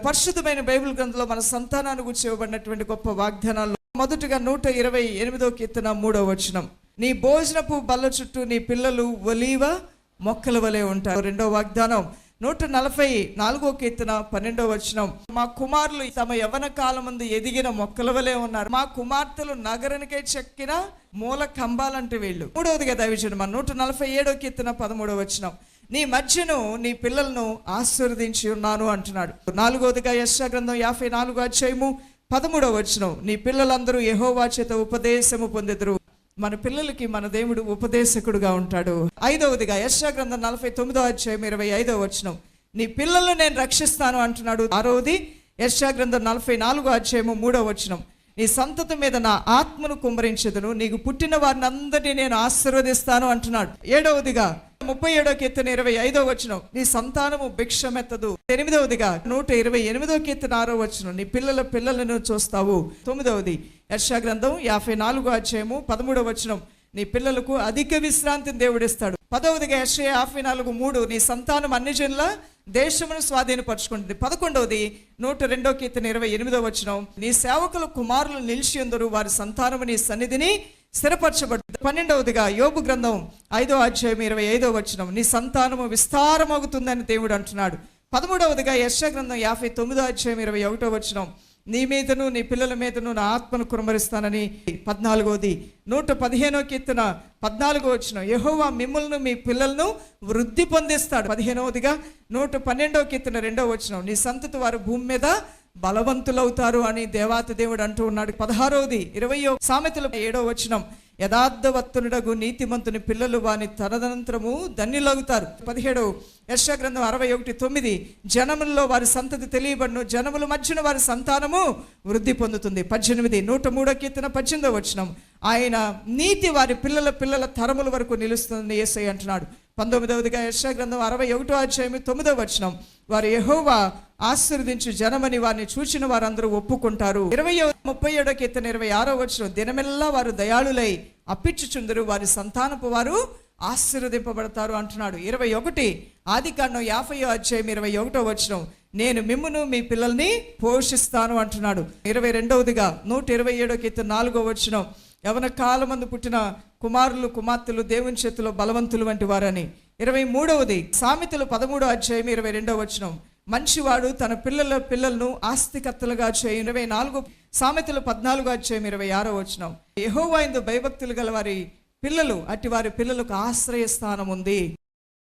పరిశుద్ధమైన బైబిల్ గ్రంథంలో మన సంతానాన్ని గురించి ఇవ్వబడినటువంటి గొప్ప వాగ్దానాలు మొదటగా 128వ కీర్తన 3వ వచనం, నీ భోజనపు బల్ల చుట్టూ నీ పిల్లలు ఒలీవ మొక్కల వలె ఉంటారు. రెండవ వాగ్దానం 144వ కీర్తన 12వ వచనం, మా కుమారులు తమ యవ్వన కాలమందు ఎదిగిన మొక్కల వలె ఉన్నారు, మా కుమార్తెలు నగరానికై చెక్కిన మూల కంబాలంటే వీళ్ళు. మూడవదిగా దైవజనం 147వ కీర్తన 13వ వచనం, నీ మధ్యను నీ పిల్లలను ఆశీర్వదించి ఉన్నాను అంటున్నాడు. నాలుగవదిగా యెషయా గ్రంథం 54వ అధ్యాయము 13వ వచనం, నీ పిల్లలందరూ యెహోవా చేత ఉపదేశము పొందెదరు. మన పిల్లలకి మన దేవుడు ఉపదేశకుడుగా ఉంటాడు. ఐదవదిగా యెషయా గ్రంథం 49వ అధ్యాయం 25వ వచనం, నీ పిల్లలను నేను రక్షిస్తాను అంటున్నాడు. ఆరవది యెషయా గ్రంథం 44వ అధ్యాయము 3వ వచనం, నీ సంతతి మీద నా ఆత్మను కుమ్మరించెదను, నీకు పుట్టిన వారిని అందరినీ నేను ఆశీర్వదిస్తాను అంటున్నాడు. ఏడవదిగా 37వ కీర్తన 25వ వచనం, నీ సంతానము భిక్షమెత్తదు. 8వదిగా 128వ కీర్తన 6వ వచనం, నీ పిల్లల పిల్లలను చూస్తావు. 9వది యెషయా గ్రంథం 54వ అధ్యాయము 13వ వచనం, నీ పిల్లలకు అధిక విశ్రాంతిని దేవుడిస్తాడు. 10వదిగా యెషయా 54:3, నీ సంతానం అన్ని జనుల దేశమును స్వాధీనపరచుకుంటుంది. 11వది 102వ కీర్తన 28వ వచనం, నీ సేవకుల కుమారులు నిలిచి ఉందరు, వారి సంతానము నీ సన్నిధిని స్థిరపరచబడుతుంది. 12వదిగా యోబు గ్రంథం 5వ అధ్యాయం 25వ వచనం, నీ సంతానము విస్తారమవుతుందని దేవుడు అంటున్నాడు. 13వదిగా యెషయా గ్రంథం 59వ అధ్యాయం 21వ వచనం, నీ మీదను నీ పిల్లల మీదను నా ఆత్మను కుమ్మరిస్తానని. 14వది 115వ కీర్తన 14వ వచనం, యెహోవా మిమ్ములను మీ పిల్లలను వృద్ధి పొందిస్తాడు. 15వదిగా 112వ కీర్తన 2వ వచనం, నీ సంతతి వారు భూమి మీద బలవంతులవుతారు అని దేవాతి దేవుడు అంటూ ఉన్నాడు. 16వది 20వ సామెతల 7వ వచనం, యథార్థవర్తనుడగు నీతిమంతుని పిల్లలు వాని తదనంతరము ధన్యులవుతారు. 17 యెషయా గ్రంథం 61:9, జనములలో వారి సంతతి తెలియబడును, జనముల మధ్యన వారి సంతానము వృద్ధి పొందుతుంది. 18 103వ కీర్తన 18వ వచనం, ఆయన నీతి వారి పిల్లల పిల్లల తరముల వరకు నిలుస్తుందని యేసయ్య అంటున్నాడు. 19వదిగా యెషయా గ్రంథం 61వ అధ్యాయం 9వ వచనం, వారు యెహోవా ఆశీర్వదించు జనమని వారిని చూచిన వారందరూ ఒప్పుకుంటారు. 37వ కీర్తన 26వ వచనం, దినమెల్లా వారు దయాళులై అప్పిచ్చుచుందరు, వారి సంతానపు వారు ఆశీర్వదింపబడతారు అంటున్నాడు. 21 ఆదికాండం 50వ అధ్యాయం 21వ వచనం, నేను మిమ్మును మీ పిల్లల్ని పోషిస్తాను అంటున్నాడు. 22వదిగా 127వ కీర్తన 4వ వచనం, యవన కాలమందు పుట్టిన కుమారులు కుమార్తెలు దేవుని చేతిలో బలవంతులు వంటి వారని. 23వది సామెతలు 13వ అధ్యాయం 22వ వచనం, మంచివాడు తన పిల్లల పిల్లలను ఆస్తికర్తలుగా చేయి. 24 సామెతలు 14వ అధ్యాయం 26వ వచనం, యెహోవా యందు భయభక్తులు గల వారి పిల్లలు అట్టి వారి పిల్లలకు ఆశ్రయస్థానం ఉంది.